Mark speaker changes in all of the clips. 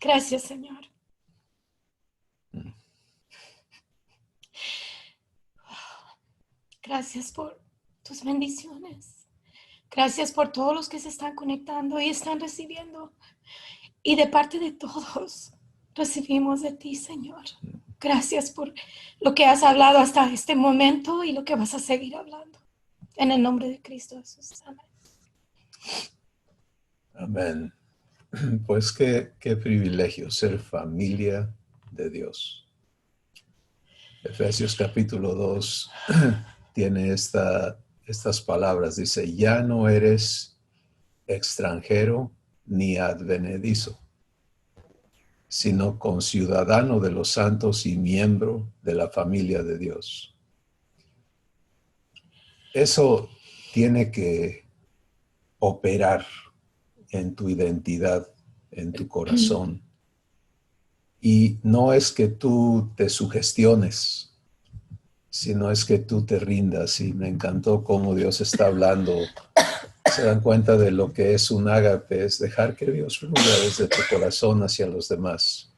Speaker 1: Gracias, Señor. Gracias por tus bendiciones. Gracias por todos los que se están conectando y están recibiendo. Y de parte de todos, recibimos de ti, Señor. Gracias por lo que has hablado hasta este momento y lo que vas a seguir hablando. En el nombre de Cristo Jesús. Amén.
Speaker 2: Amén. Pues qué privilegio ser familia de Dios. Efesios capítulo 2 tiene estas palabras. Dice, ya no eres extranjero ni advenedizo, sino conciudadano de los santos y miembro de la familia de Dios. Eso tiene que operar en tu identidad, en tu corazón. Y no es que tú te sugestiones, sino es que tú te rindas. Y me encantó cómo Dios está hablando. Se dan cuenta de lo que es un ágape, es dejar que Dios fluya desde tu corazón hacia los demás.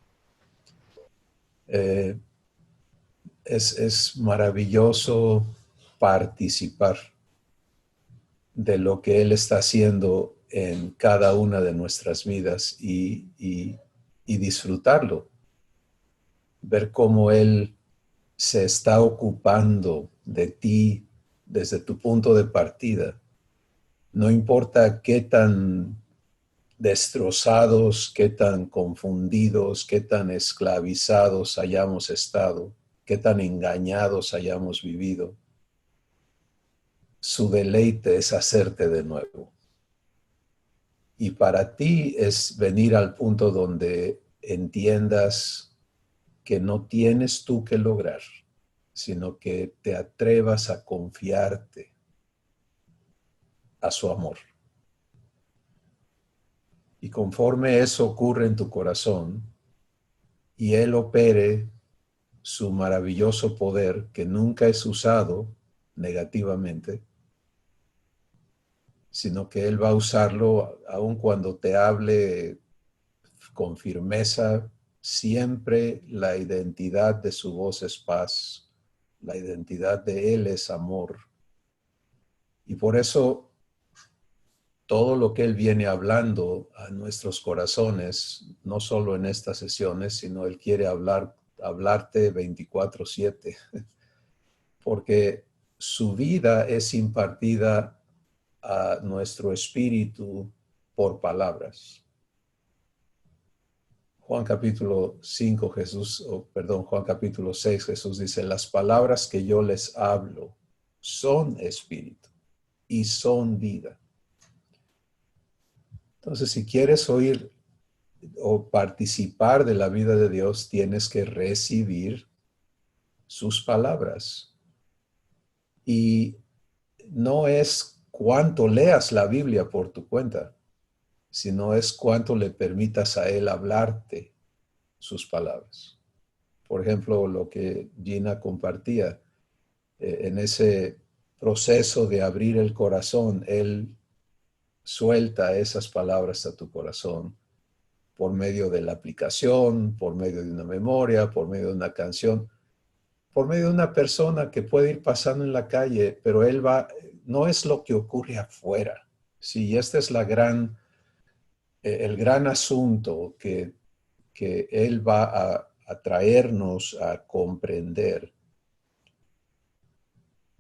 Speaker 2: Es maravilloso participar de lo que Él está haciendo en cada una de nuestras vidas y disfrutarlo. Ver cómo Él se está ocupando de ti desde tu punto de partida. No importa qué tan destrozados, qué tan confundidos, qué tan esclavizados hayamos estado, qué tan engañados hayamos vivido. Su deleite es hacerte de nuevo. Y para ti es venir al punto donde entiendas que no tienes tú que lograr, sino que te atrevas a confiarte a su amor. Y conforme eso ocurre en tu corazón y Él opere su maravilloso poder que nunca es usado negativamente, sino que Él va a usarlo aun cuando te hable con firmeza. Siempre la identidad de su voz es paz, la identidad de Él es amor. Y por eso todo lo que Él viene hablando a nuestros corazones, no solo en estas sesiones, sino Él quiere hablarte 24/7, porque su vida es impartida a nuestro espíritu por palabras. Juan capítulo 6, Jesús dice, las palabras que yo les hablo son espíritu y son vida. Entonces, si quieres oír o participar de la vida de Dios, tienes que recibir sus palabras. Y no es cuánto leas la Biblia por tu cuenta, sino es cuánto le permitas a Él hablarte sus palabras. Por ejemplo, lo que Gina compartía, en ese proceso de abrir el corazón, Él suelta esas palabras a tu corazón por medio de la aplicación, por medio de una memoria, por medio de una canción, por medio de una persona que puede ir pasando en la calle, pero no es lo que ocurre afuera. Sí, este es el gran asunto que Él va a traernos a comprender.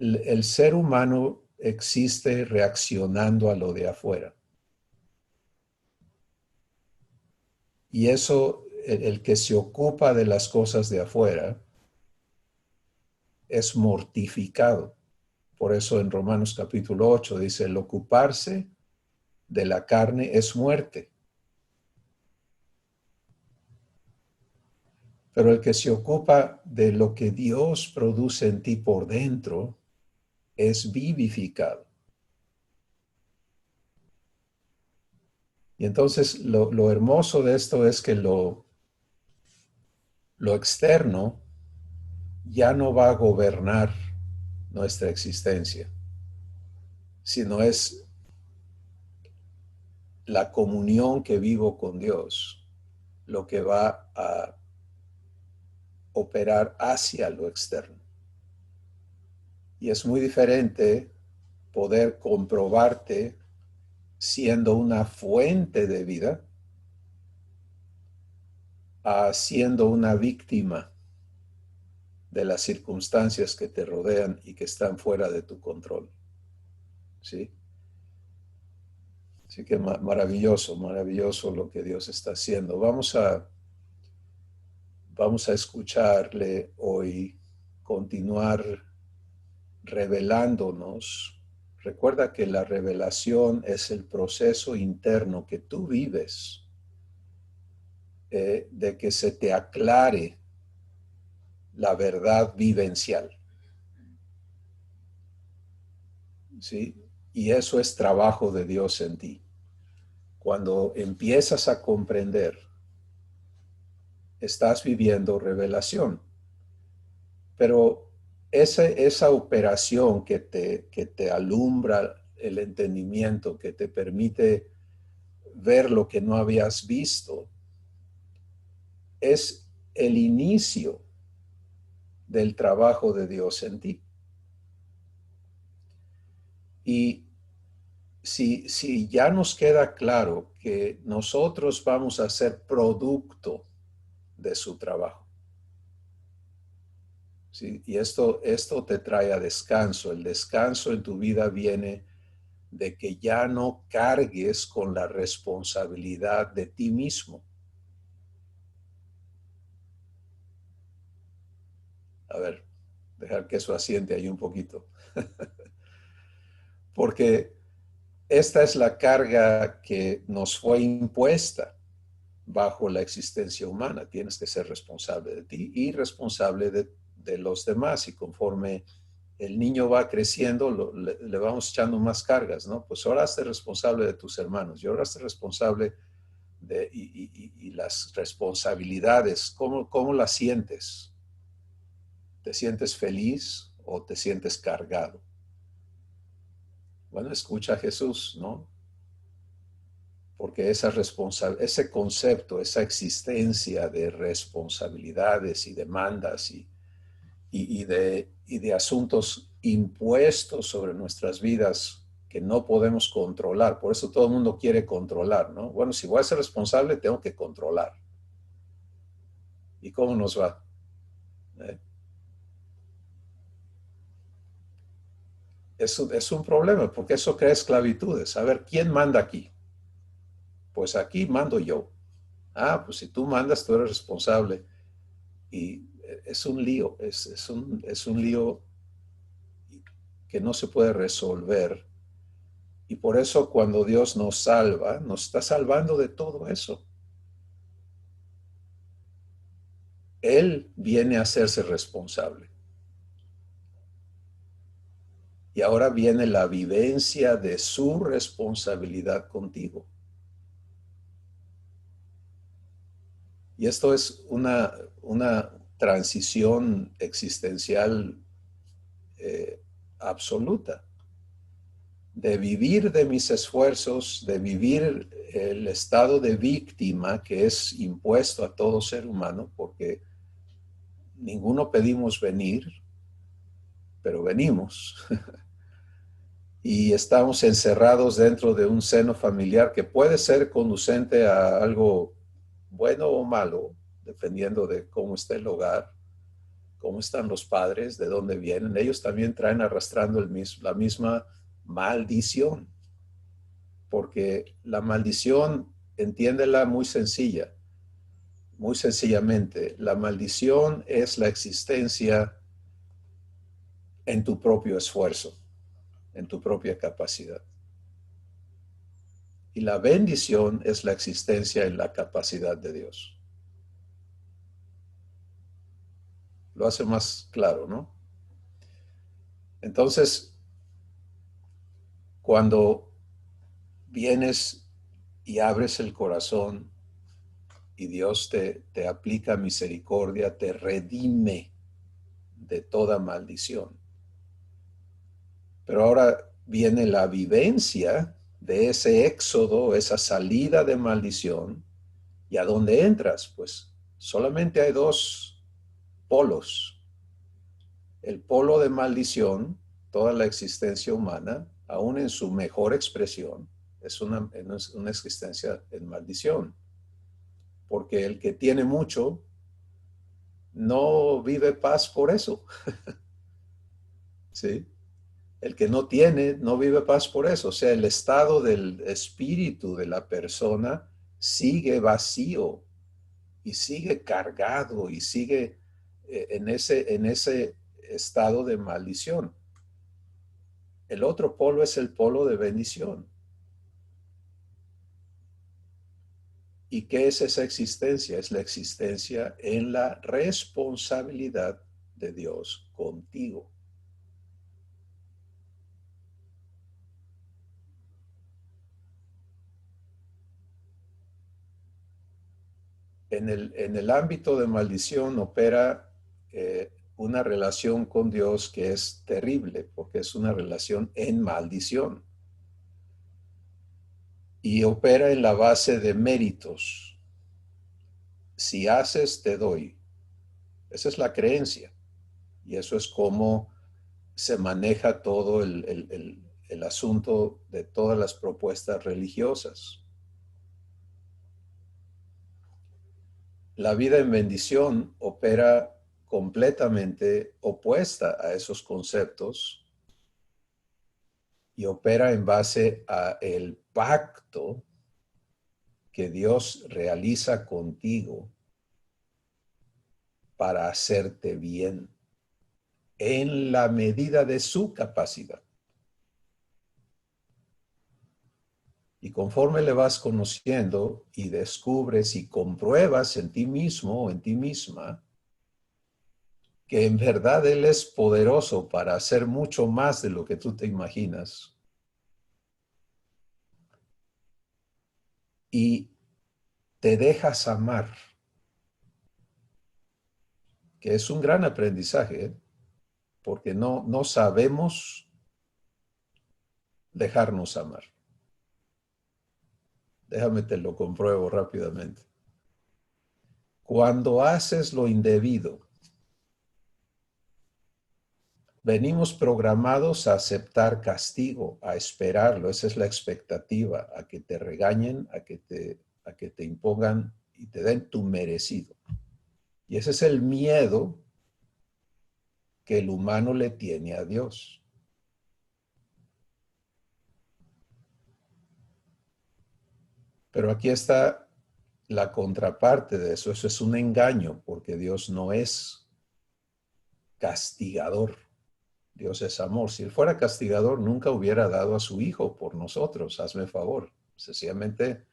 Speaker 2: El ser humano existe reaccionando a lo de afuera. Y eso, el que se ocupa de las cosas de afuera, es mortificado. Por eso en Romanos capítulo 8 dice, el ocuparse de la carne es muerte. Pero el que se ocupa de lo que Dios produce en ti por dentro es vivificado. Y entonces lo hermoso de esto es que lo externo ya no va a gobernar nuestra existencia, sino es la comunión que vivo con Dios lo que va a operar hacia lo externo. Y es muy diferente poder comprobarte siendo una fuente de vida a siendo una víctima de las circunstancias que te rodean y que están fuera de tu control. ¿Sí? Así que maravilloso, maravilloso lo que Dios está haciendo. Vamos a escucharle hoy, continuar revelándonos. Recuerda que la revelación es el proceso interno que tú vives, de que se te aclare la verdad vivencial. ¿Sí? Y eso es trabajo de Dios en ti. Cuando empiezas a comprender, estás viviendo revelación. Pero esa operación que te alumbra el entendimiento, que te permite ver lo que no habías visto, es el inicio del trabajo de Dios en ti. Y si ya nos queda claro que nosotros vamos a ser producto de su trabajo, ¿sí? Y esto te trae a descanso. El descanso en tu vida viene de que ya no cargues con la responsabilidad de ti mismo. A ver, dejar que eso asiente ahí un poquito. Porque esta es la carga que nos fue impuesta bajo la existencia humana. Tienes que ser responsable de ti y responsable de los demás. Y conforme el niño va creciendo, le vamos echando más cargas, ¿no? Pues ahora hazte responsable de tus hermanos y ahora hazte responsable y las responsabilidades. ¿Cómo las sientes? ¿Te sientes feliz o te sientes cargado? Bueno, escucha a Jesús, ¿no? Porque ese concepto, esa existencia de responsabilidades y demandas y de asuntos impuestos sobre nuestras vidas que no podemos controlar. Por eso todo el mundo quiere controlar, ¿no? Bueno, si voy a ser responsable, tengo que controlar. ¿Y cómo nos va? ¿Eh? Es un problema, porque eso crea esclavitudes. A ver, ¿quién manda aquí? Pues aquí mando yo. Ah, pues si tú mandas, tú eres responsable. Y es un lío, es un lío que no se puede resolver. Y por eso cuando Dios nos salva, nos está salvando de todo eso. Él viene a hacerse responsable. Y ahora viene la vivencia de su responsabilidad contigo. Y esto es una transición existencial absoluta. De vivir de mis esfuerzos, de vivir el estado de víctima que es impuesto a todo ser humano, porque ninguno pedimos venir, pero venimos. Y estamos encerrados dentro de un seno familiar que puede ser conducente a algo bueno o malo, dependiendo de cómo está el hogar, cómo están los padres, de dónde vienen. Ellos también traen arrastrando la misma maldición, porque la maldición, entiéndela muy sencillamente, la maldición es la existencia en tu propio esfuerzo, en tu propia capacidad. Y la bendición es la existencia en la capacidad de Dios. Lo hace más claro, ¿no? Entonces, cuando vienes y abres el corazón y Dios te aplica misericordia, te redime de toda maldición. Pero ahora viene la vivencia de ese éxodo, esa salida de maldición, ¿Y a dónde entras? Pues solamente hay dos polos. El polo de maldición, toda la existencia humana, aún en su mejor expresión, es una existencia en maldición. Porque el que tiene mucho no vive paz por eso. ¿Sí? El que no tiene no vive paz por eso. O sea, el estado del espíritu de la persona sigue vacío y sigue cargado y sigue en ese estado de maldición. El otro polo es el polo de bendición. ¿Y qué es esa existencia? Es la existencia en la responsabilidad de Dios contigo. En el ámbito de maldición opera una relación con Dios que es terrible, porque es una relación en maldición. Y opera en la base de méritos. Si haces, te doy. Esa es la creencia. Y eso es como se maneja todo el asunto de todas las propuestas religiosas. La vida en bendición opera completamente opuesta a esos conceptos y opera en base a el pacto que Dios realiza contigo para hacerte bien en la medida de su capacidad. Y conforme le vas conociendo y descubres y compruebas en ti mismo o en ti misma que en verdad Él es poderoso para hacer mucho más de lo que tú te imaginas. Y te dejas amar, que es un gran aprendizaje, ¿eh? Porque no sabemos dejarnos amar. Déjame te lo compruebo rápidamente. Cuando haces lo indebido, venimos programados a aceptar castigo, a esperarlo. Esa es la expectativa, a que te regañen, a que te impongan y te den tu merecido. Y ese es el miedo que el humano le tiene a Dios. Pero aquí está la contraparte de eso. Eso es un engaño, porque Dios no es castigador. Dios es amor. Si Él fuera castigador, nunca hubiera dado a su Hijo por nosotros. Hazme favor. Sencillamente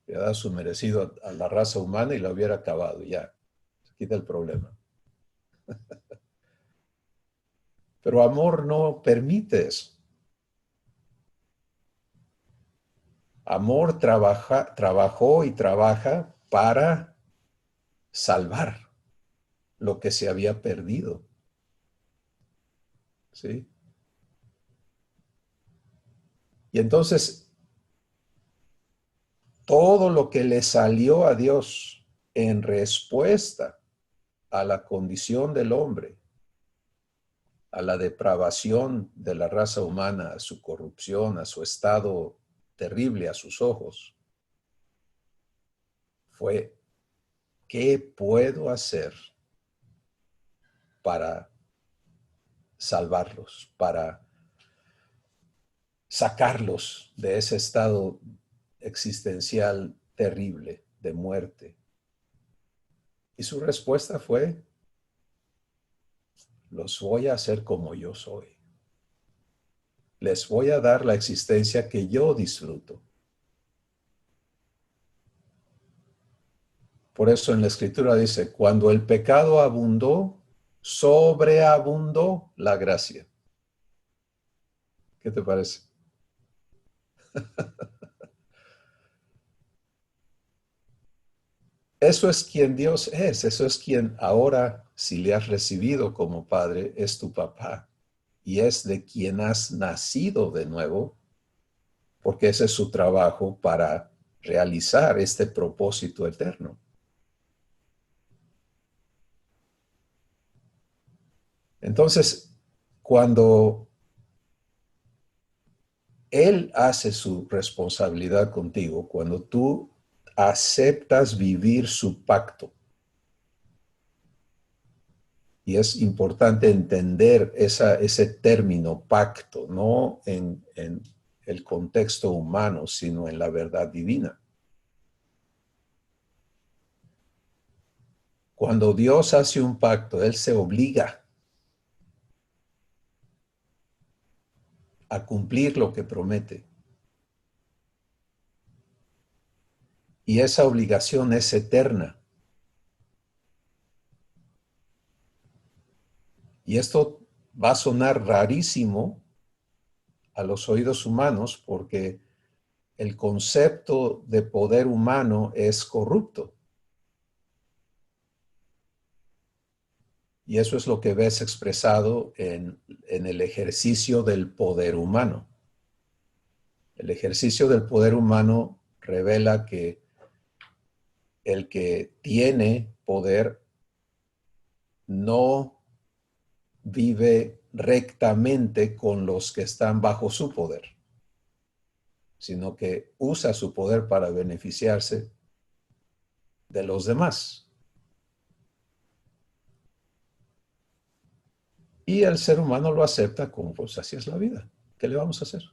Speaker 2: hubiera dado su merecido a la raza humana y la hubiera acabado. Ya, se quita el problema. Pero amor no permite eso. Amor trabajó y trabaja para salvar lo que se había perdido. ¿Sí? Y entonces, todo lo que le salió a Dios en respuesta a la condición del hombre, a la depravación de la raza humana, a su corrupción, a su estado terrible a sus ojos, fue: ¿qué puedo hacer para salvarlos, para sacarlos de ese estado existencial terrible de muerte? Y su respuesta fue: los voy a hacer como yo soy. Les voy a dar la existencia que yo disfruto. Por eso en la Escritura dice: cuando el pecado abundó, sobreabundó la gracia. ¿Qué te parece? Eso es quien Dios es, eso es quien ahora, si le has recibido como Padre, es tu papá y es de quien has nacido de nuevo, porque ese es su trabajo para realizar este propósito eterno. Entonces, cuando Él hace su responsabilidad contigo, cuando tú aceptas vivir su pacto, y es importante entender ese término pacto, no en el contexto humano, sino en la verdad divina. Cuando Dios hace un pacto, Él se obliga a cumplir lo que promete. Y esa obligación es eterna. Y esto va a sonar rarísimo a los oídos humanos porque el concepto de poder humano es corrupto. Y eso es lo que ves expresado en el ejercicio del poder humano. El ejercicio del poder humano revela que el que tiene poder no vive rectamente con los que están bajo su poder, sino que usa su poder para beneficiarse de los demás. Y el ser humano lo acepta como, pues así es la vida. ¿Qué le vamos a hacer?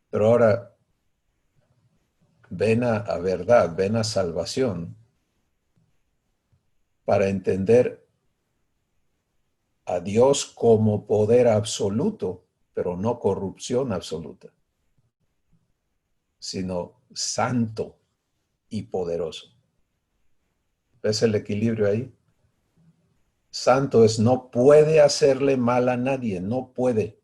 Speaker 2: Pero ahora, ven a verdad, ven a salvación para entender a Dios como poder absoluto, pero no corrupción absoluta, sino santo y poderoso. ¿Ves el equilibrio ahí? Santo es no puede hacerle mal a nadie, no puede.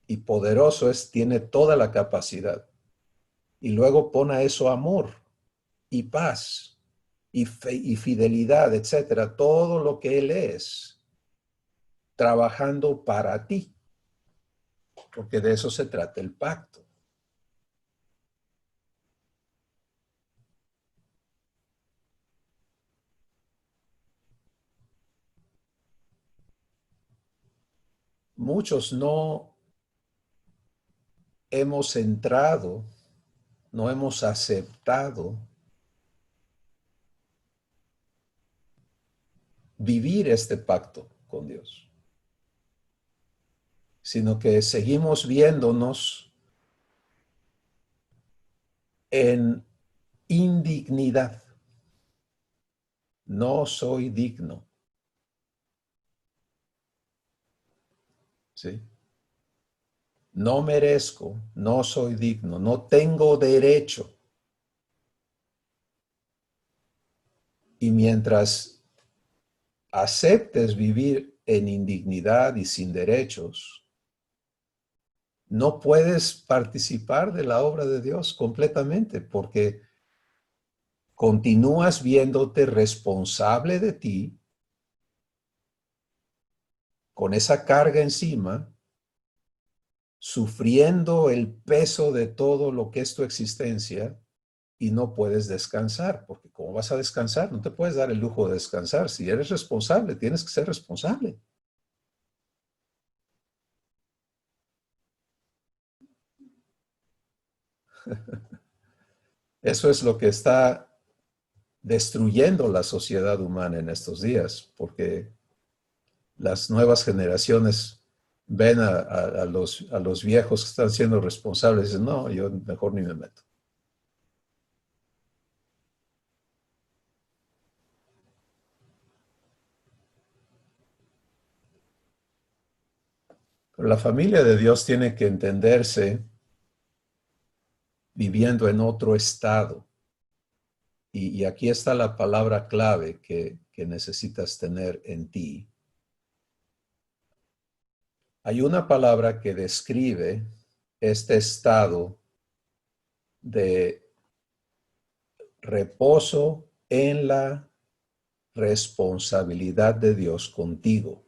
Speaker 2: Y poderoso es tiene toda la capacidad. Y luego pone a eso amor y paz y fe y fidelidad, etcétera, todo lo que Él es, trabajando para ti, porque de eso se trata el pacto. Muchos no hemos entrado, no hemos aceptado vivir este pacto con Dios, sino que seguimos viéndonos en indignidad. No soy digno. ¿Sí? No merezco, no soy digno, no tengo derecho. Y mientras aceptes vivir en indignidad y sin derechos, no puedes participar de la obra de Dios completamente porque continúas viéndote responsable de ti con esa carga encima, sufriendo el peso de todo lo que es tu existencia y no puedes descansar, porque ¿cómo vas a descansar? No te puedes dar el lujo de descansar. Si eres responsable, tienes que ser responsable. Eso es lo que está destruyendo la sociedad humana en estos días, porque las nuevas generaciones ven a los viejos que están siendo responsables y dicen, no, yo mejor ni me meto. Pero la familia de Dios tiene que entenderse viviendo en otro estado. Y aquí está la palabra clave que necesitas tener en ti. Hay una palabra que describe este estado de reposo en la responsabilidad de Dios contigo.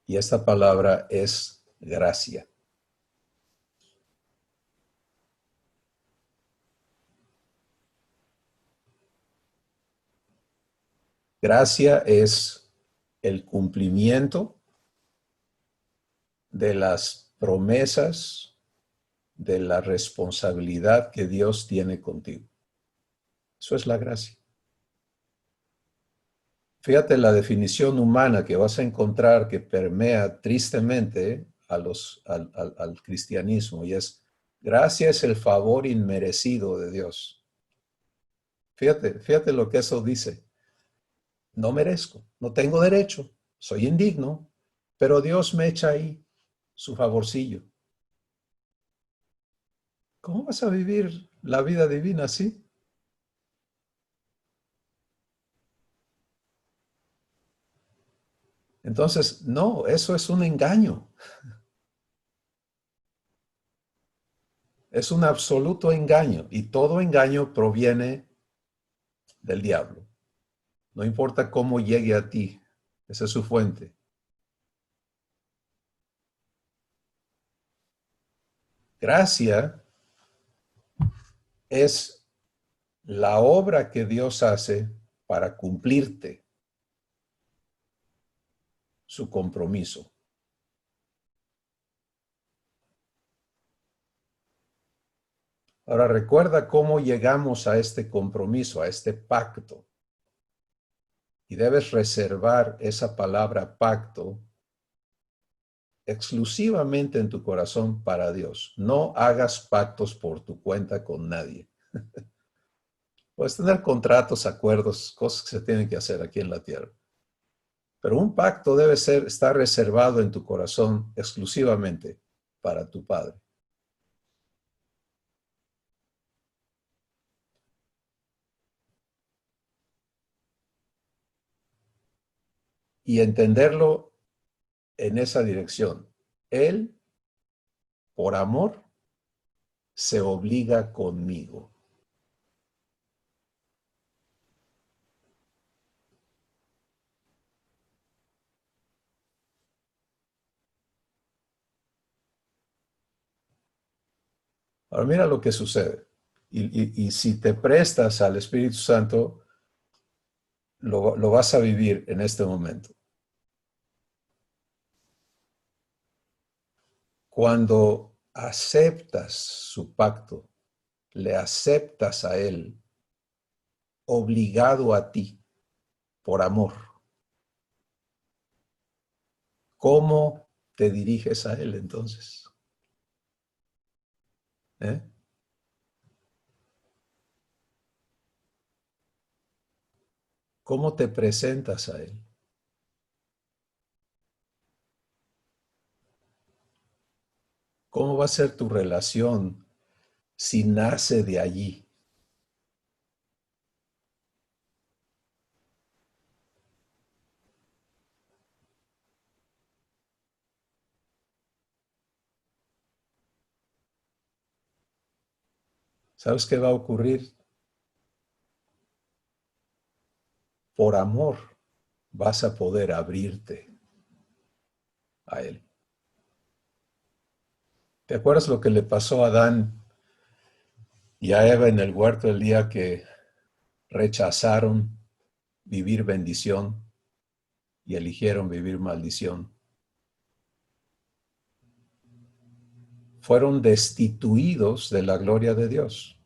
Speaker 2: Y esta palabra es gracia. Gracia es el cumplimiento de las promesas, de la responsabilidad que Dios tiene contigo. Eso es la gracia. Fíjate la definición humana que vas a encontrar que permea tristemente al cristianismo, y es: gracia es el favor inmerecido de Dios. Fíjate lo que eso dice. No merezco, no tengo derecho, soy indigno, pero Dios me echa ahí su favorcillo. ¿Cómo vas a vivir la vida divina así? Entonces, no, eso es un engaño. Es un absoluto engaño, y todo engaño proviene del diablo. No importa cómo llegue a ti, esa es su fuente. Gracia es la obra que Dios hace para cumplirte su compromiso. Ahora recuerda cómo llegamos a este compromiso, a este pacto. Y debes reservar esa palabra pacto exclusivamente en tu corazón para Dios. No hagas pactos por tu cuenta con nadie. Puedes tener contratos, acuerdos, cosas que se tienen que hacer aquí en la tierra. Pero un pacto debe estar reservado en tu corazón exclusivamente para tu Padre. Y entenderlo en esa dirección. Él, por amor, se obliga conmigo. Ahora mira lo que sucede. Y si te prestas al Espíritu Santo, lo vas a vivir en este momento. Cuando aceptas su pacto, le aceptas a Él, obligado a ti, por amor. ¿Cómo te diriges a Él entonces? ¿Eh? ¿Cómo te presentas a Él? ¿Cómo va a ser tu relación si nace de allí? ¿Sabes qué va a ocurrir? Por amor vas a poder abrirte a Él. ¿Te acuerdas lo que le pasó a Adán y a Eva en el huerto el día que rechazaron vivir bendición y eligieron vivir maldición? Fueron destituidos de la gloria de Dios.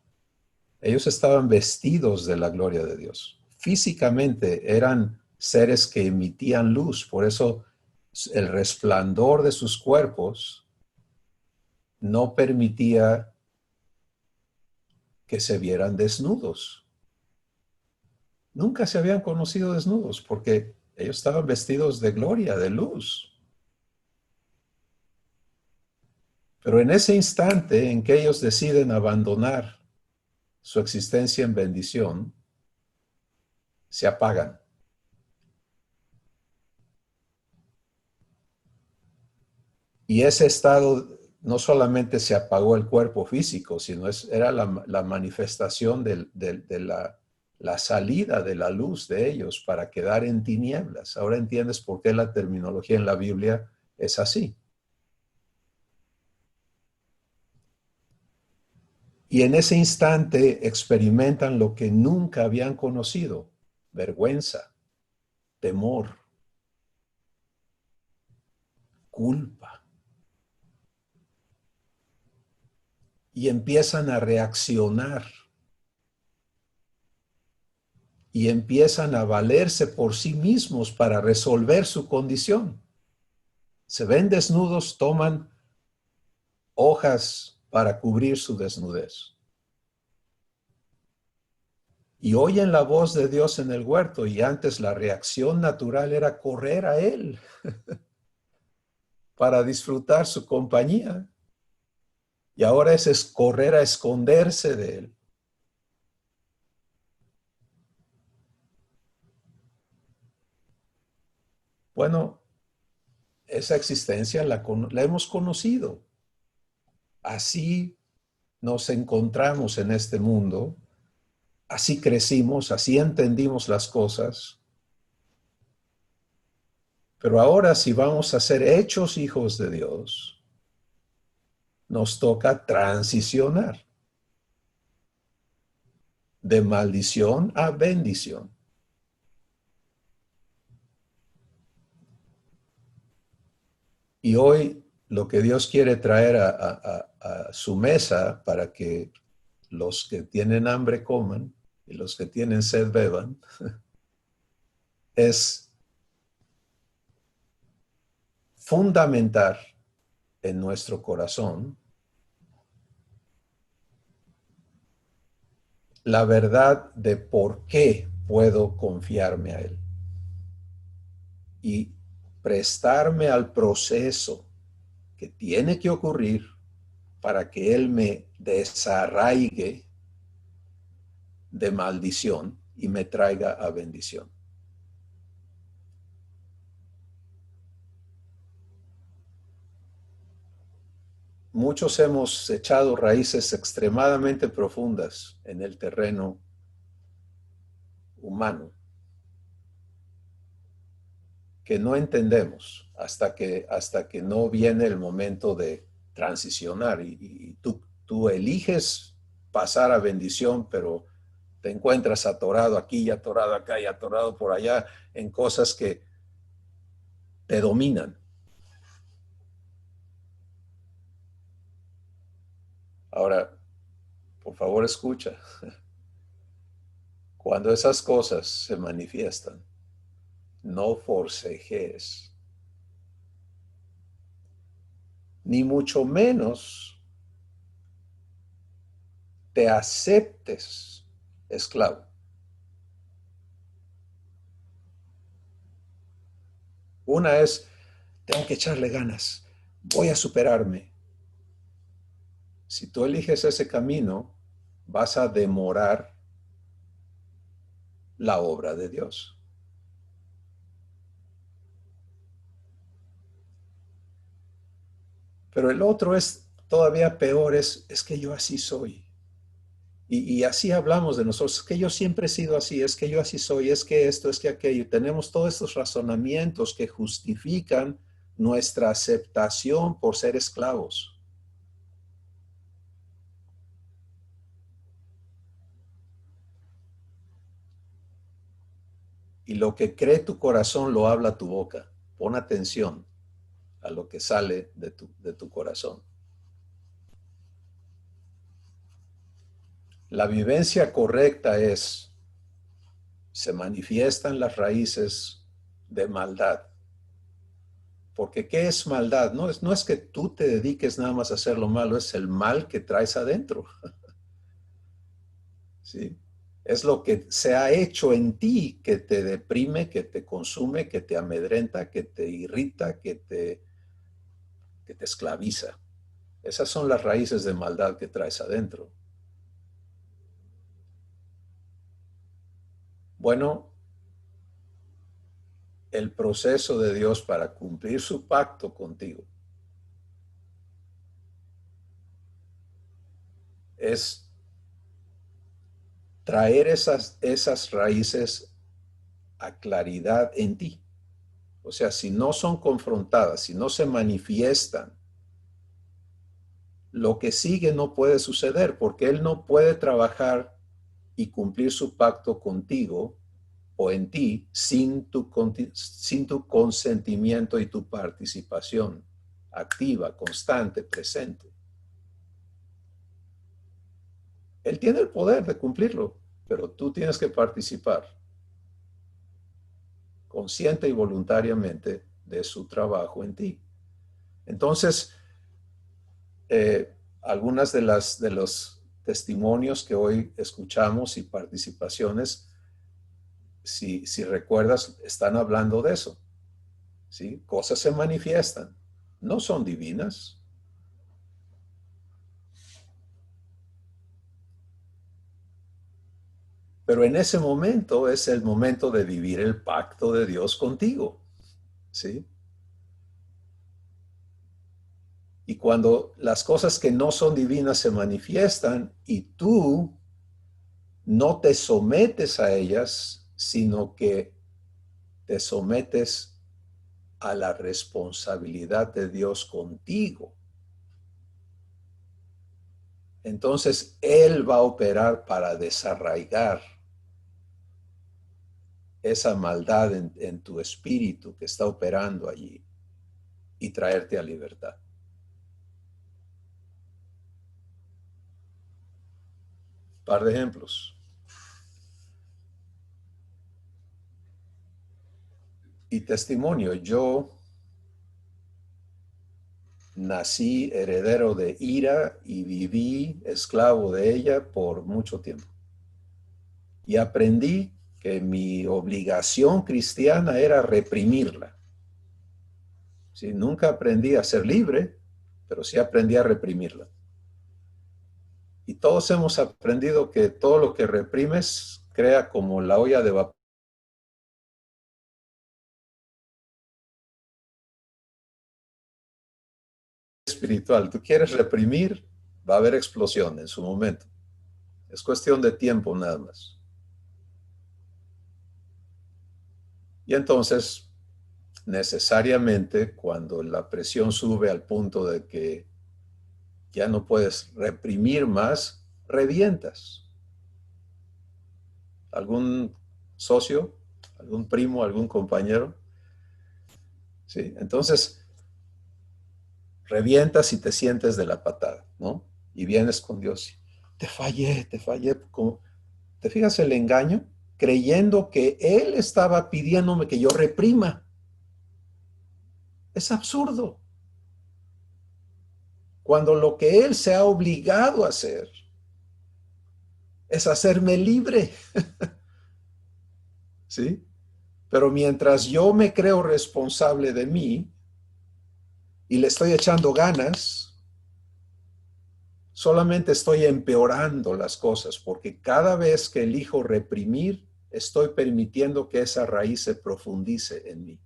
Speaker 2: Ellos estaban vestidos de la gloria de Dios. Físicamente eran seres que emitían luz, por eso el resplandor de sus cuerpos no permitía que se vieran desnudos. Nunca se habían conocido desnudos porque ellos estaban vestidos de gloria, de luz. Pero en ese instante en que ellos deciden abandonar su existencia en bendición, se apagan. Y ese estado no solamente se apagó el cuerpo físico, sino era la manifestación de la salida de la luz de ellos para quedar en tinieblas. Ahora entiendes por qué la terminología en la Biblia es así. Y en ese instante experimentan lo que nunca habían conocido: vergüenza, temor, culpa. Y empiezan a reaccionar y empiezan a valerse por sí mismos para resolver su condición. Se ven desnudos, toman hojas para cubrir su desnudez. Y oyen la voz de Dios en el huerto, y antes la reacción natural era correr a Él para disfrutar su compañía. Y ahora es correr a esconderse de Él. Bueno, esa existencia la hemos conocido. Así nos encontramos en este mundo, así crecimos, así entendimos las cosas. Pero ahora, si vamos a ser hechos hijos de Dios, nos toca transicionar de maldición a bendición. Y hoy lo que Dios quiere traer a su mesa para que los que tienen hambre coman y los que tienen sed beban, es fundamentar en nuestro corazón la verdad de por qué puedo confiarme a Él y prestarme al proceso que tiene que ocurrir para que Él me desarraigue de maldición y me traiga a bendición. Muchos hemos echado raíces extremadamente profundas en el terreno humano que no entendemos hasta que no viene el momento de transicionar y tú eliges pasar a bendición, pero te encuentras atorado aquí y atorado acá y atorado por allá en cosas que te dominan. Ahora, por favor, escucha. Cuando esas cosas se manifiestan, no forcejes, ni mucho menos te aceptes esclavo. Una es, tengo que echarle ganas, voy a superarme. Si tú eliges ese camino, vas a demorar la obra de Dios. Pero el otro es todavía peor, es que yo así soy. Y así hablamos de nosotros, es que yo siempre he sido así, es que yo así soy, es que esto, es que aquello. Y tenemos todos estos razonamientos que justifican nuestra aceptación por ser esclavos. Y lo que cree tu corazón lo habla tu boca. Pon atención a lo que sale de tu corazón. La vivencia correcta se manifiestan las raíces de maldad. Porque ¿qué es maldad? No es que tú te dediques nada más a hacer lo malo, es el mal que traes adentro. ¿Sí? Es lo que se ha hecho en ti que te deprime, que te consume, que te amedrenta, que te irrita, que te esclaviza. Esas son las raíces de maldad que traes adentro. Bueno, el proceso de Dios para cumplir su pacto contigo es traer esas raíces a claridad en ti. O sea, si no son confrontadas, si no se manifiestan lo que sigue no puede suceder porque Él no puede trabajar y cumplir su pacto contigo o en ti sin tu consentimiento y tu participación activa, constante, presente. Él tiene el poder de cumplirlo, pero tú tienes que participar consciente y voluntariamente de su trabajo en ti. Entonces, algunas de los testimonios que hoy escuchamos y participaciones, si recuerdas, están hablando de eso. ¿Sí? Cosas se manifiestan, no son divinas. Pero en ese momento es el momento de vivir el pacto de Dios contigo. ¿Sí? Y cuando las cosas que no son divinas se manifiestan y tú no te sometes a ellas, sino que te sometes a la responsabilidad de Dios contigo, entonces Él va a operar para desarraigar esa maldad en tu espíritu que está operando allí y traerte a libertad. Par de ejemplos. Y testimonio, yo nací heredero de ira y viví esclavo de ella por mucho tiempo. Y aprendí que mi obligación cristiana era reprimirla. ¿Sí? Nunca aprendí a ser libre, pero sí aprendí a reprimirla. Y todos hemos aprendido que todo lo que reprimes crea como la olla de vapor espiritual. Tú quieres reprimir, va a haber explosión en su momento. Es cuestión de tiempo nada más. Y entonces, necesariamente, cuando la presión sube al punto de que ya no puedes reprimir más, revientas. ¿Algún socio? ¿Algún primo? ¿Algún compañero? Sí, entonces revientas y te sientes de la patada, ¿no? Y vienes con Dios. Te fallé, te fallé. ¿Te fijas el engaño? Creyendo que Él estaba pidiéndome que yo reprima. Es absurdo. Cuando lo que Él se ha obligado a hacer es hacerme libre. ¿Sí? Pero mientras yo me creo responsable de mí y le estoy echando ganas, solamente estoy empeorando las cosas, porque cada vez que elijo reprimir, estoy permitiendo que esa raíz se profundice en mí.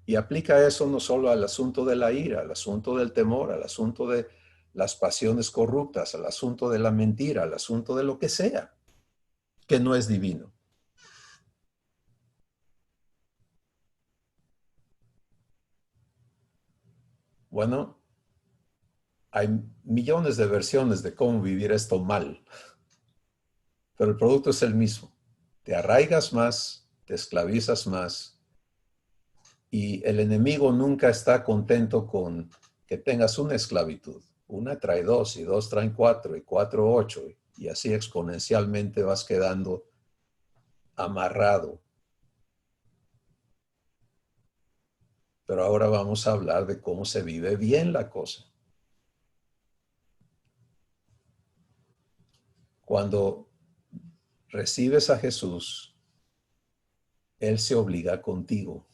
Speaker 2: Y aplica eso no solo al asunto de la ira, al asunto del temor, al asunto de las pasiones corruptas, al asunto de la mentira, al asunto de lo que sea, que no es divino. Bueno, hay millones de versiones de cómo vivir esto mal, pero el producto es el mismo. Te arraigas más, te esclavizas más, y el enemigo nunca está contento con que tengas una esclavitud. Una trae dos, y dos traen cuatro, y cuatro ocho, y así exponencialmente vas quedando amarrado. Pero ahora vamos a hablar de cómo se vive bien la cosa. Cuando recibes a Jesús, Él se obliga contigo.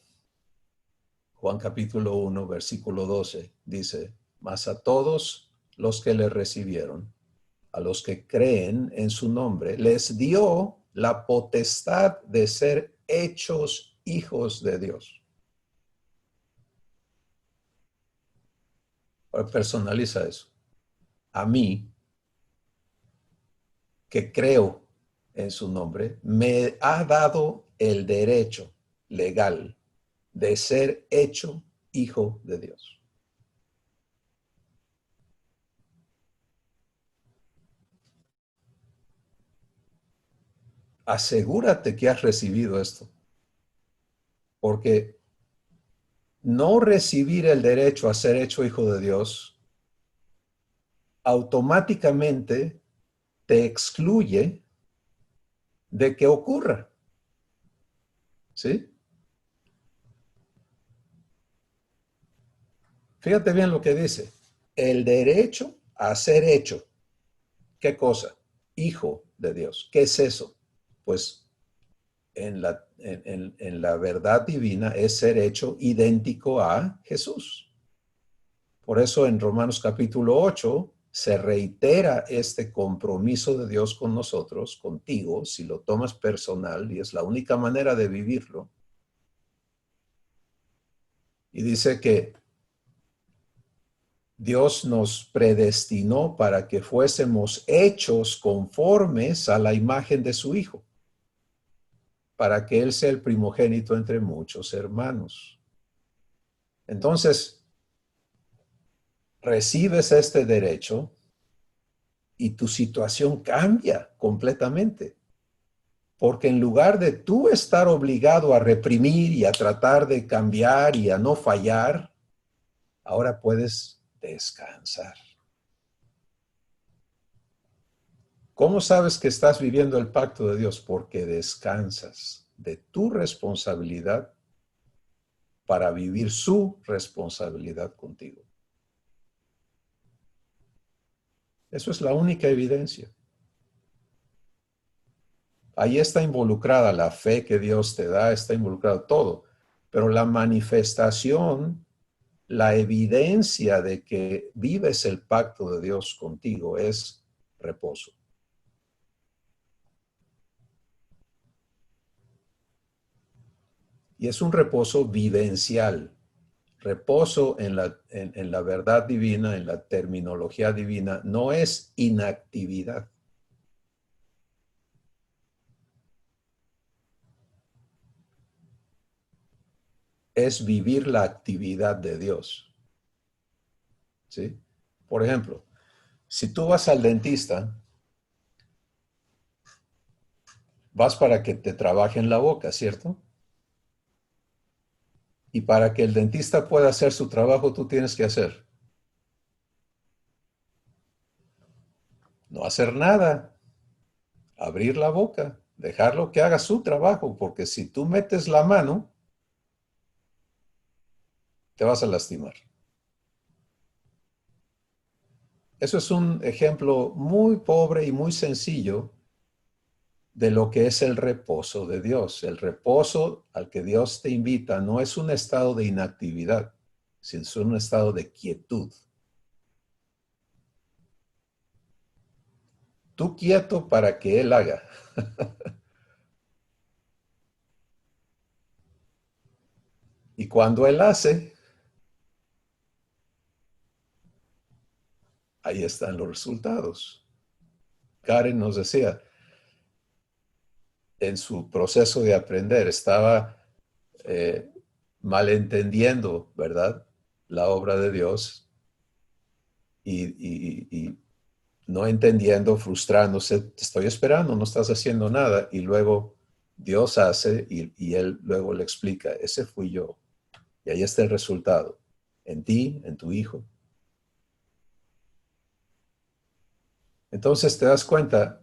Speaker 2: Juan capítulo 1, versículo 12 dice, mas a todos los que le recibieron, a los que creen en su nombre, les dio la potestad de ser hechos hijos de Dios. Ahora personaliza eso. A mí, que creo en su nombre, me ha dado el derecho legal de ser hecho hijo de Dios. Asegúrate que has recibido esto, porque no recibir el derecho a ser hecho hijo de Dios automáticamente te excluye de que ocurra. ¿Sí? Fíjate bien lo que dice. El derecho a ser hecho. ¿Qué cosa? Hijo de Dios. ¿Qué es eso? Pues en la verdad divina es ser hecho idéntico a Jesús. Por eso en Romanos capítulo 8 se reitera este compromiso de Dios con nosotros, contigo, si lo tomas personal, y es la única manera de vivirlo. Y dice que Dios nos predestinó para que fuésemos hechos conformes a la imagen de su Hijo, para que Él sea el primogénito entre muchos hermanos. Entonces, recibes este derecho y tu situación cambia completamente. Porque en lugar de tú estar obligado a reprimir y a tratar de cambiar y a no fallar, ahora puedes descansar. ¿Cómo sabes que estás viviendo el pacto de Dios? Porque descansas de tu responsabilidad para vivir su responsabilidad contigo. Eso es la única evidencia. Ahí está involucrada la fe que Dios te da, está involucrado todo, pero la manifestación, la evidencia de que vives el pacto de Dios contigo es reposo. Y es un reposo vivencial. Reposo en la verdad divina, en la terminología divina, no es inactividad. Es vivir la actividad de Dios. ¿Sí? Por ejemplo, si tú vas al dentista, vas para que te trabaje en la boca, ¿cierto? Y para que el dentista pueda hacer su trabajo, tú tienes que hacer. No hacer nada, abrir la boca, dejarlo que haga su trabajo, porque si tú metes la mano, te vas a lastimar. Eso es un ejemplo muy pobre y muy sencillo de lo que es el reposo de Dios. El reposo al que Dios te invita no es un estado de inactividad, sino es un estado de quietud. Tú quieto para que Él haga. Y cuando Él hace, ahí están los resultados. Karen nos decía, en su proceso de aprender, estaba malentendiendo, ¿verdad? La obra de Dios y no entendiendo, frustrándose, te estoy esperando, no estás haciendo nada. Y luego Dios hace y Él luego le explica, ese fui yo. Y ahí está el resultado, en ti, en tu hijo. Entonces te das cuenta,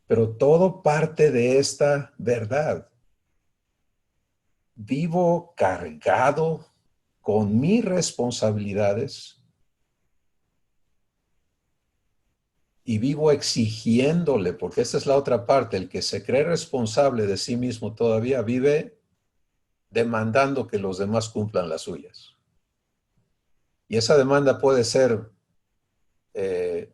Speaker 2: pero todo parte de esta verdad. Vivo cargado con mis responsabilidades y vivo exigiéndole, porque esta es la otra parte, el que se cree responsable de sí mismo todavía vive demandando que los demás cumplan las suyas. Y esa demanda puede ser eh,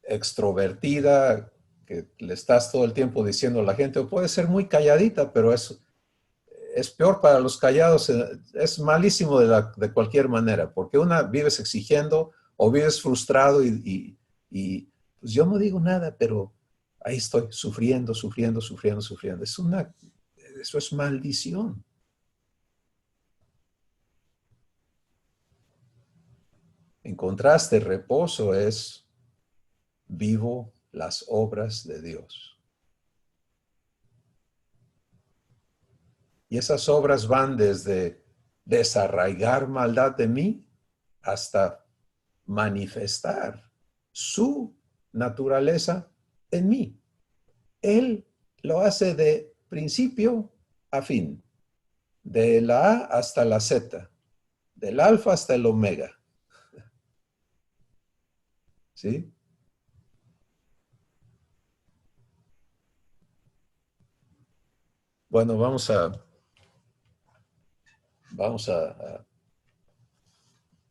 Speaker 2: extrovertida, que le estás todo el tiempo diciendo a la gente, o puede ser muy calladita, pero es peor para los callados, es malísimo de cualquier manera, porque una vives exigiendo o vives frustrado y pues yo no digo nada, pero ahí estoy sufriendo, sufriendo, sufriendo, sufriendo. Eso es maldición. En contraste, reposo es vivo las obras de Dios. Y esas obras van desde desarraigar maldad de mí hasta manifestar su naturaleza en mí. Él lo hace de principio a fin, de la A hasta la Z, del alfa hasta el omega. ¿Sí? Bueno, vamos a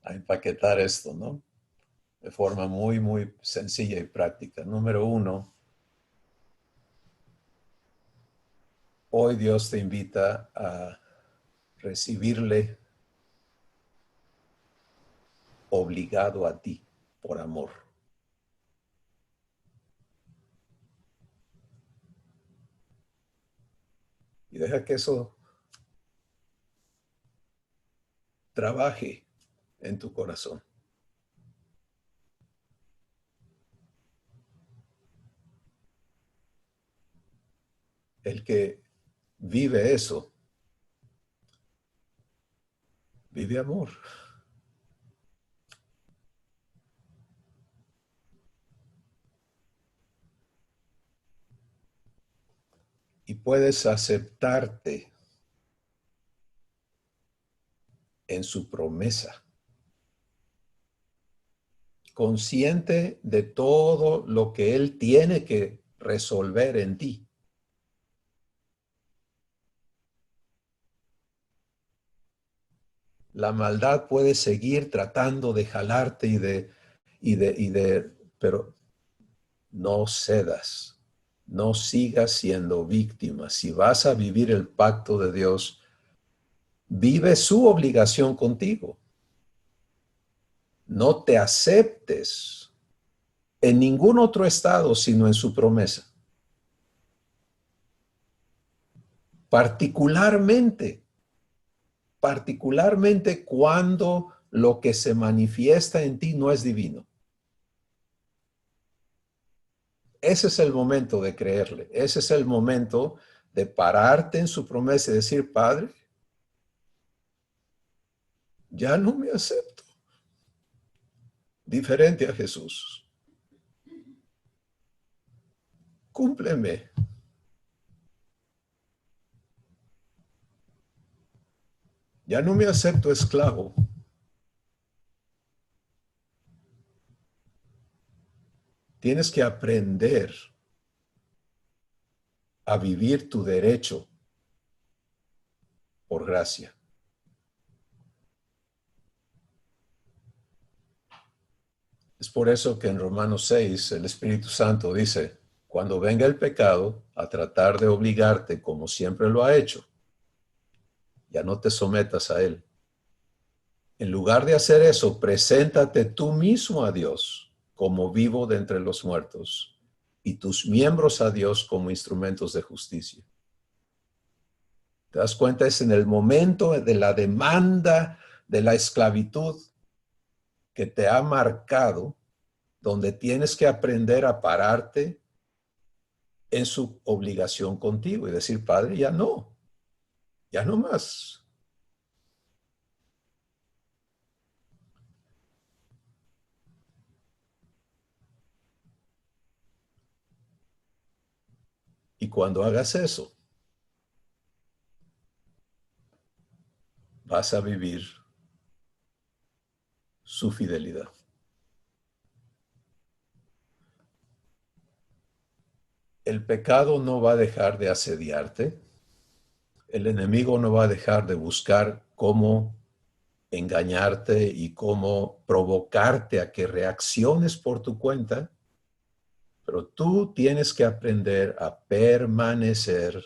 Speaker 2: empaquetar esto, ¿no? De forma muy, muy sencilla y práctica. Número uno, hoy Dios te invita a recibirle obligado a ti por amor. Y deja que eso trabaje en tu corazón. El que vive eso, vive amor. Y puedes aceptarte en su promesa, consciente de todo lo que Él tiene que resolver en ti. La maldad puede seguir tratando de jalarte pero no cedas, no sigas siendo víctima. Si vas a vivir el pacto de Dios, vive su obligación contigo. No te aceptes en ningún otro estado sino en su promesa. Particularmente cuando lo que se manifiesta en ti no es divino. Ese es el momento de creerle. Ese es el momento de pararte en su promesa y decir, Padre, ya no me acepto diferente a Jesús. Cúmpleme. Ya no me acepto esclavo. Tienes que aprender a vivir tu derecho por gracia. Es por eso que en Romanos 6 el Espíritu Santo dice, cuando venga el pecado a tratar de obligarte como siempre lo ha hecho, ya no te sometas a él. En lugar de hacer eso, preséntate tú mismo a Dios como vivo de entre los muertos y tus miembros a Dios como instrumentos de justicia. ¿Te das cuenta? Es en el momento de la demanda de la esclavitud que te ha marcado, donde tienes que aprender a pararte en su obligación contigo y decir, Padre, ya no más. Y cuando hagas eso, vas a vivir su fidelidad. El pecado no va a dejar de asediarte. El enemigo no va a dejar de buscar cómo engañarte y cómo provocarte a que reacciones por tu cuenta, pero tú tienes que aprender a permanecer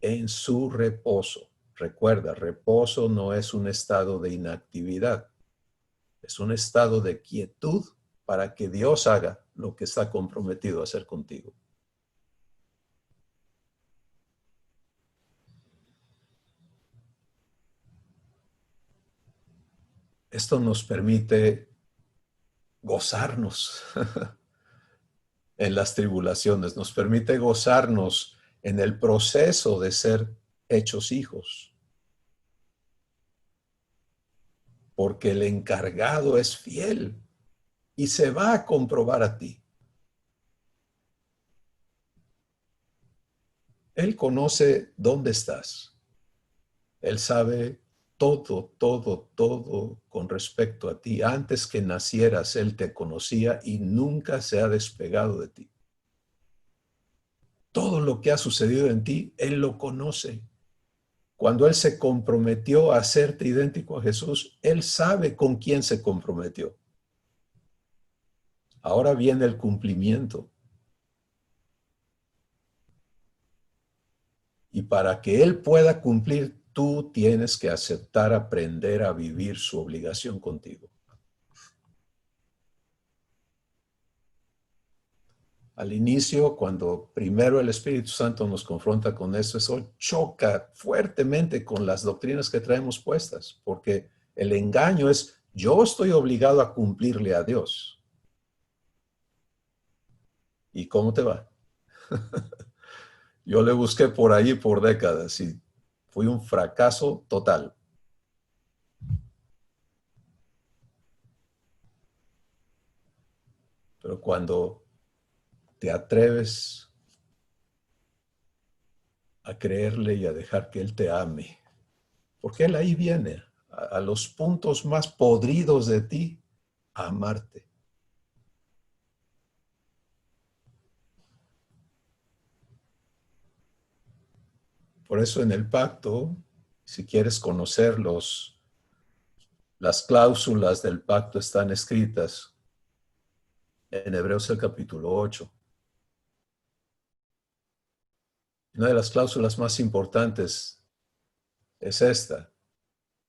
Speaker 2: en su reposo. Recuerda, reposo no es un estado de inactividad, es un estado de quietud para que Dios haga lo que está comprometido a hacer contigo. Esto nos permite gozarnos en las tribulaciones, nos permite gozarnos en el proceso de ser hechos hijos, porque el encargado es fiel y se va a comprobar a ti. Él conoce dónde estás. Él sabe todo, todo, todo con respecto a ti. Antes que nacieras, Él te conocía y nunca se ha despegado de ti. Todo lo que ha sucedido en ti, Él lo conoce. Cuando Él se comprometió a hacerte idéntico a Jesús, Él sabe con quién se comprometió. Ahora viene el cumplimiento. Y para que Él pueda cumplir, tú tienes que aceptar aprender a vivir su obligación contigo. Al inicio, cuando primero el Espíritu Santo nos confronta con eso choca fuertemente con las doctrinas que traemos puestas, porque el engaño es, yo estoy obligado a cumplirle a Dios. ¿Y cómo te va? Yo le busqué por ahí por décadas y fui un fracaso total. Pero cuando te atreves a creerle y a dejar que Él te ame, porque Él ahí viene, a los puntos más podridos de ti, a amarte. Por eso en el pacto, si quieres conocerlos, las cláusulas del pacto están escritas en Hebreos el capítulo 8. Una de las cláusulas más importantes es esta,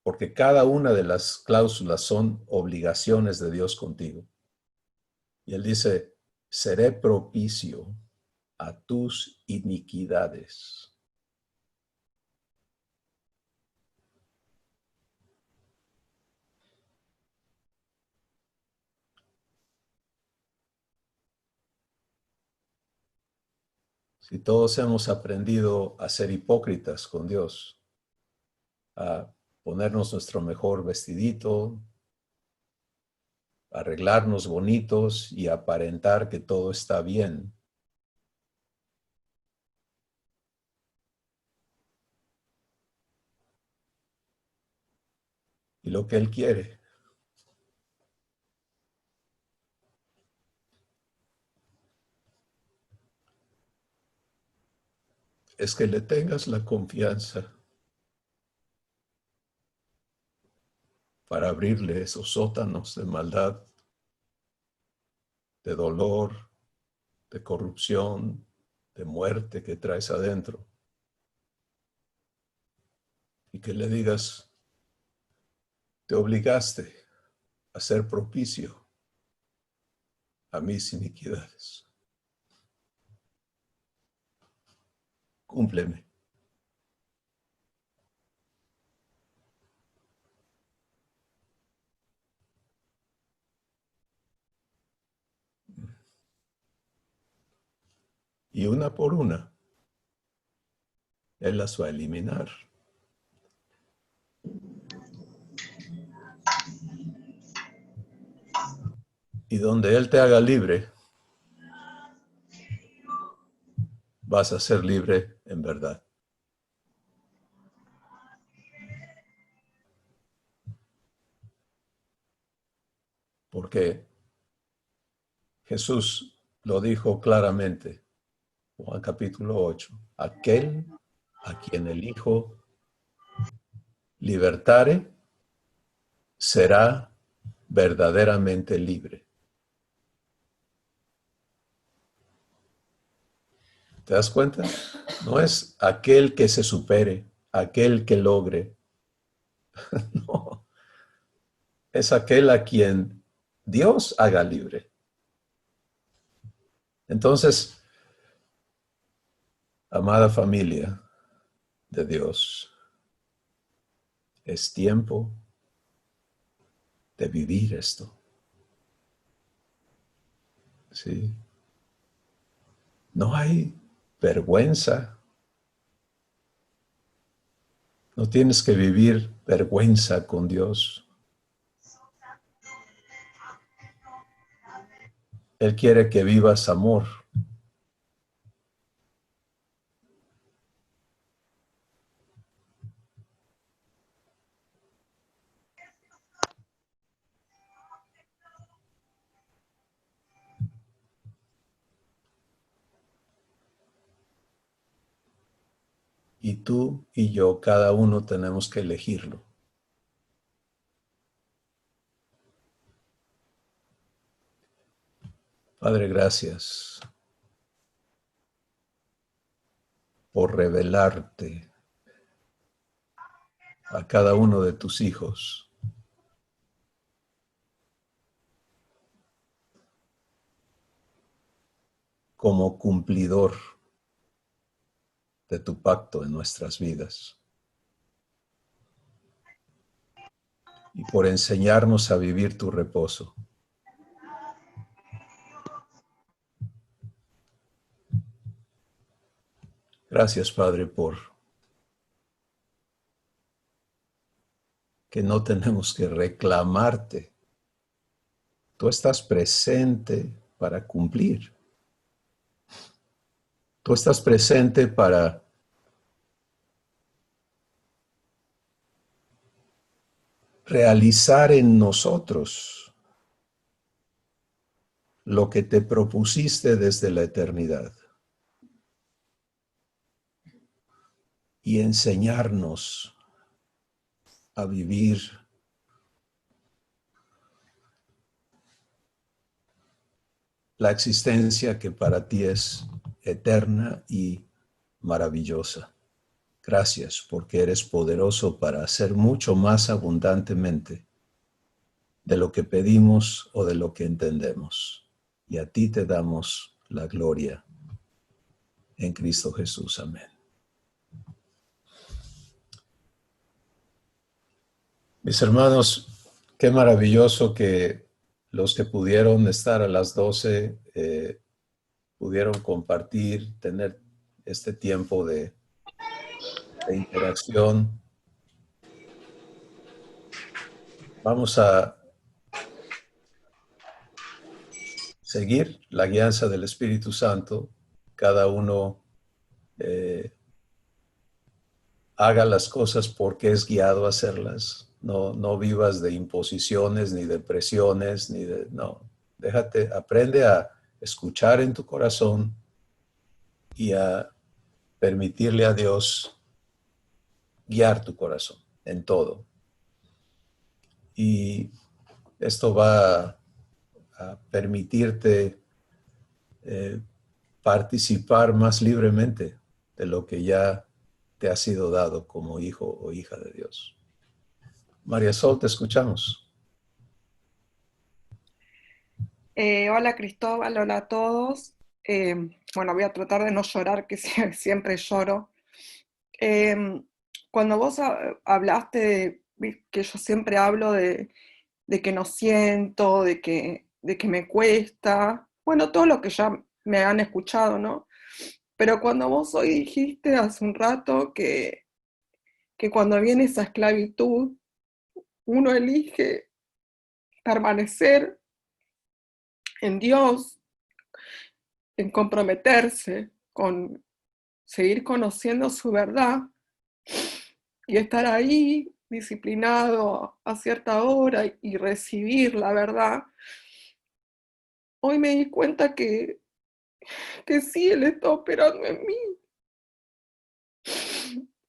Speaker 2: porque cada una de las cláusulas son obligaciones de Dios contigo. Y Él dice, seré propicio a tus iniquidades. Si todos hemos aprendido a ser hipócritas con Dios, a ponernos nuestro mejor vestidito, arreglarnos bonitos y aparentar que todo está bien. Y lo que Él quiere es que le tengas la confianza para abrirle esos sótanos de maldad, de dolor, de corrupción, de muerte que traes adentro. Y que le digas, te obligaste a ser propicio a mis iniquidades. Cúmpleme. Y una por una, Él las va a eliminar. Y donde Él te haga libre, vas a ser libre en verdad. Porque Jesús lo dijo claramente, Juan capítulo 8, aquel a quien el Hijo libertare será verdaderamente libre. ¿Te das cuenta? No es aquel que se supere, aquel que logre. No, es aquel a quien Dios haga libre. Entonces, amada familia de Dios, es tiempo de vivir esto. Sí. No hay vergüenza. No tienes que vivir vergüenza con Dios. Él quiere que vivas amor. Y tú y yo, cada uno tenemos que elegirlo. Padre, gracias por revelarte a cada uno de tus hijos como cumplidor de tu pacto en nuestras vidas y por enseñarnos a vivir tu reposo. Gracias, Padre, por que no tenemos que reclamarte. Tú estás presente para cumplir. Tú estás presente para realizar en nosotros lo que te propusiste desde la eternidad y enseñarnos a vivir la existencia que para ti es eterna y maravillosa. Gracias porque eres poderoso para hacer mucho más abundantemente de lo que pedimos o de lo que entendemos. Y a ti te damos la gloria en Cristo Jesús. Amén. Mis hermanos, qué maravilloso que los que pudieron estar a las 12 pudieron compartir, tener este tiempo de interacción. Vamos a seguir la guianza del Espíritu Santo. Cada uno haga las cosas porque es guiado a hacerlas. No vivas de imposiciones, ni de presiones, no. Déjate, aprende a escuchar en tu corazón y a permitirle a Dios guiar tu corazón en todo. Y esto va a permitirte participar más libremente de lo que ya te ha sido dado como hijo o hija de Dios. María Sol, te escuchamos.
Speaker 3: Hola Cristóbal, hola a todos. Bueno, voy a tratar de no llorar, que siempre lloro. Eh, Cuando vos hablaste que yo siempre hablo de que no siento, de que me cuesta, bueno, todo lo que ya me han escuchado, ¿no? Pero cuando vos hoy dijiste hace un rato que cuando viene esa esclavitud, uno elige permanecer en Dios, en comprometerse con seguir conociendo su verdad y estar ahí disciplinado a cierta hora y recibir la verdad, hoy me di cuenta que sí, Él está operando en mí.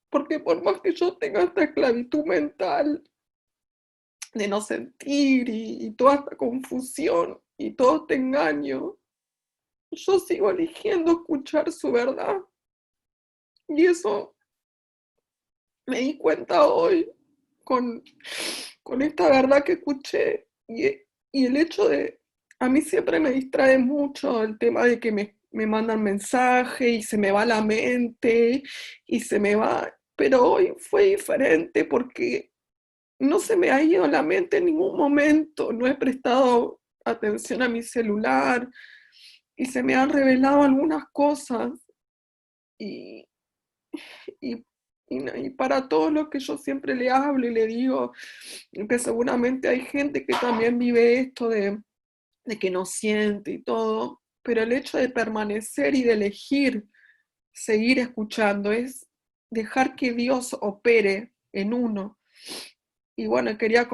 Speaker 3: Porque por más que yo tenga esta esclavitud mental de no sentir y toda esta confusión y todo este engaño, yo sigo eligiendo escuchar su verdad. Y eso me di cuenta hoy con esta verdad que escuché y el hecho de, a mí siempre me distrae mucho el tema de que me mandan mensaje y se me va la mente y se me va, pero hoy fue diferente porque no se me ha ido la mente en ningún momento, no he prestado atención a mi celular, se me han revelado algunas cosas y, y para todo lo que yo siempre le hablo y le digo, que seguramente hay gente que también vive esto de que no siente y todo, pero el hecho de permanecer y de elegir seguir escuchando es dejar que Dios opere en uno. Y bueno, quería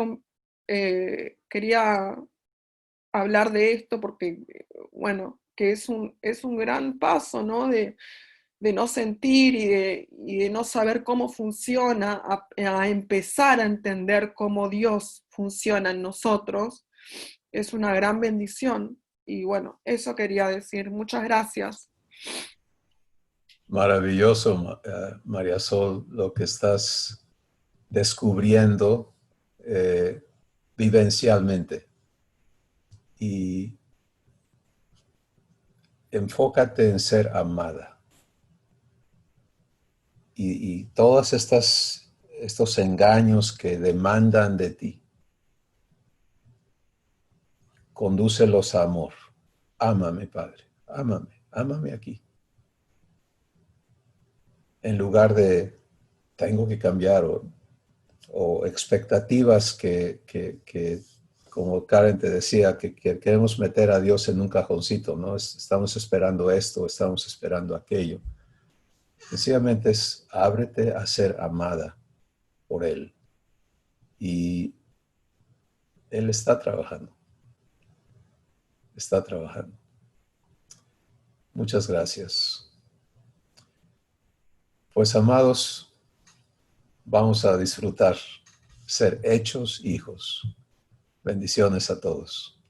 Speaker 3: hablar de esto porque, bueno, que es un gran paso, ¿no? De no sentir y de no saber cómo funciona, a empezar a entender cómo Dios funciona en nosotros, es una gran bendición. Y bueno, eso quería decir. Muchas gracias.
Speaker 2: Maravilloso, María Sol, lo que estás descubriendo vivencialmente. Y enfócate en ser amada. Y todos estos engaños que demandan de ti, condúcelos a amor. Ámame, Padre, ámame aquí. En lugar de tengo que cambiar o expectativas que, como Karen te decía, que queremos meter a Dios en un cajoncito, ¿no? Estamos esperando esto, estamos esperando aquello. Sencillamente es ábrete a ser amada por Él. Y Él está trabajando. Está trabajando. Muchas gracias. Pues, amados, vamos a disfrutar ser hechos hijos. Bendiciones a todos.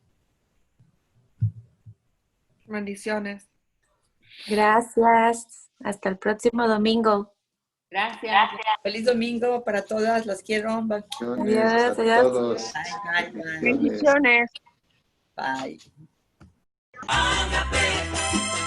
Speaker 3: Bendiciones.
Speaker 4: Gracias. Hasta el próximo domingo.
Speaker 5: Gracias. Feliz domingo para todas. Las quiero. Bye.
Speaker 4: Adiós,
Speaker 2: A
Speaker 4: adiós.
Speaker 2: todos.
Speaker 5: Bye. Bye.
Speaker 3: Bendiciones.
Speaker 5: Bye.
Speaker 6: Ágape.